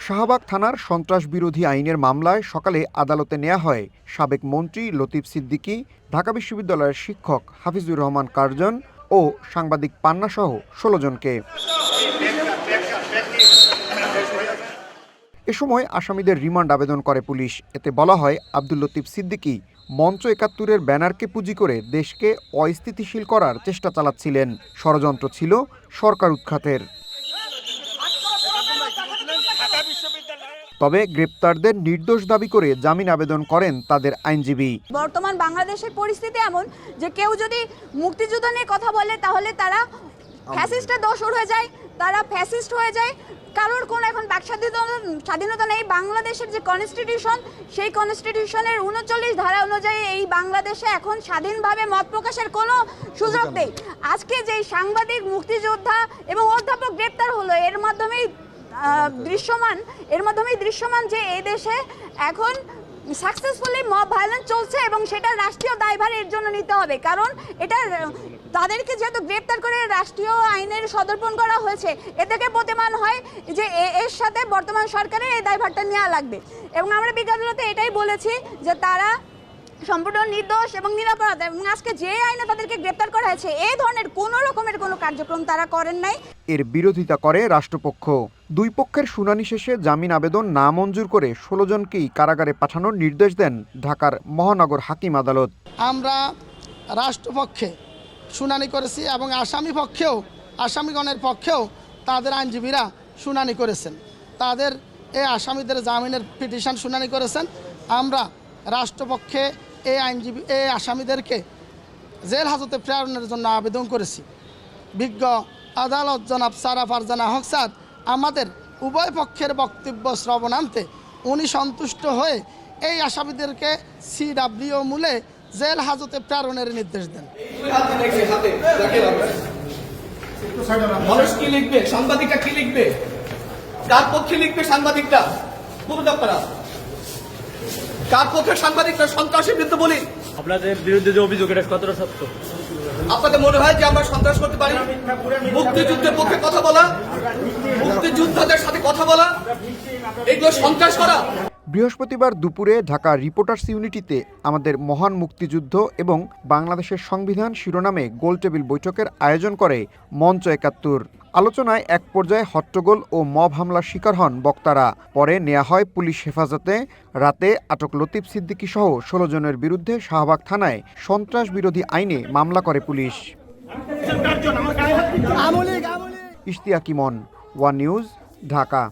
শাহবাগ থানার সন্ত্রাস বিরোধী আইনের মামলায় সকালে আদালতে নেওয়া হয় সাবেক মন্ত্রী লতিফ সিদ্দিকী, ঢাকা বিশ্ববিদ্যালয়ের শিক্ষক হাফিজুর রহমান কার্জন ও সাংবাদিক পান্নাসহ ১৬ জনকে। এ সময় আসামিদের রিমান্ড আবেদন করে পুলিশ। এতে বলা হয়, আব্দুল লতিফ সিদ্দিকী মঞ্চ ৭১-এর ব্যানারকে পুঁজি করে দেশকে অস্থিতিশীল করার চেষ্টা চালাচ্ছিলেন। ষড়যন্ত্র ছিল সরকার উৎখাতের। তবে গ্রেপ্তারদের নির্দোষ দাবি করে জামিন আবেদন করেন তাদের আইনজীবী। বর্তমান বাংলাদেশের পরিস্থিতি এমন যে কেউ যদি মুক্তিযুদ্ধ নিয়ে কথা বলে তাহলে তারা ফ্যাসিস্টের দোসর হয়ে যায়, তারা ফ্যাসিস্ট হয়ে যায়। কারোর কোনো এখন বাক স্বাধীনতা নেই। বাংলাদেশের যে কনস্টিটিউশন, সেই কনস্টিটিউশনের ৩৯ ধারা অনুযায়ী এই বাংলাদেশে এখন স্বাধীনভাবে মত প্রকাশের কোনো সুযোগ নেই। আজকে যেই সাংবাদিক, মুক্তিযোদ্ধা এবং অধ্যাপক গ্রেপ্তার হলো, এর মাধ্যমেই দৃশ্যমান যে এই দেশে এখন সাকসেসফুলি মব ভায়োলেন্স চলছে এবং সেটা রাষ্ট্রীয় দায়ভার এর জন্য নিতে হবে। কারণ এটা তাদেরকে যেহেতু গ্রেপ্তার করে রাষ্ট্রীয় আইনের সদর্পণ করা হয়েছে, এ থেকে প্রতিমান হয় যে এর সাথে বর্তমান সরকারের এই দায়ভারটা নেওয়া লাগবে। এবং আমরা বিজ্ঞাপনতে এটাই বলেছি যে তারা সম্পূর্ণ নির্দোষ এবং নিরপরাধ, এবং আজকে যে আইনে তাদেরকে গ্রেপ্তার করা হয়েছে এই ধরনের কোনো রকমের কোনো কার্যক্রম তারা করেন নাই। এর বিরোধিতা করে রাষ্ট্রপক্ষ। দুই পক্ষের শুনানি শেষে জামিন আবেদন না মঞ্জুর করে ১৬ জনকেই কারাগারে পাঠানোর নির্দেশ দেন ঢাকার মহানগর হাকিম আদালত। আমরা রাষ্ট্রপক্ষে শুনানি করেছি এবং আসামিগণের পক্ষেও তাদের আইনজীবীরা শুনানি করেছেন। তাদের এই আসামিদের জামিনের পিটিশন শুনানি করেছেন। আমরা রাষ্ট্রপক্ষে এই আসামিদেরকে জেল হাজতে প্রেরণের জন্য আবেদন করেছি। বিজ্ঞ আদালত জনাব সারা ফারজানা হক স্যার আমাদের উভয় পক্ষের বক্তব্য শ্রবণান্তে উনি সন্তুষ্ট হয়ে এই আসামিদেরকে CW মূলে জেল হাজতে প্রেরণের নির্দেশ দেন। মানুষ কি লিখবে, সাংবাদিকরা কি লিখবে, কার পক্ষে লিখবে সাংবাদিকরা? কার পক্ষে সাংবাদিকরা সন্ত্রাসের বিরুদ্ধে বলি? আপনাদের বিরুদ্ধে যে অভিযোগ, এটা কতটা সত্য? আপনাদের মনে হয় যে আমরা সন্ত্রাস করতে পারি? মুক্তিযুদ্ধের পক্ষে কথা বলা, মুক্তিযোদ্ধাদের সাথে কথা বলা, এগুলো সন্ত্রাস করা? বৃহস্পতিবার দুপুরে ঢাকা রিপোর্টার্স ইউনিটিতে আমাদের মহান মুক্তিযুদ্ধ এবং বাংলাদেশের সংবিধান শিরোনামে গোলটেবিল বৈঠকের আয়োজন করে মঞ্চ ৭১। আলোচনায় এক পর্যায়ে হট্টগোল ও মব হামলার শিকার হন বক্তারা। পরে নেওয়া হয় পুলিশ হেফাজতে। রাতে আটক লতিফ সিদ্দিকী সহ ১৬ জনের বিরুদ্ধে শাহবাগ থানায় সন্ত্রাস বিরোধী আইনে মামলা করে পুলিশ। ইশতিয়াক ইমন, ওয়ান নিউজ, ঢাকা।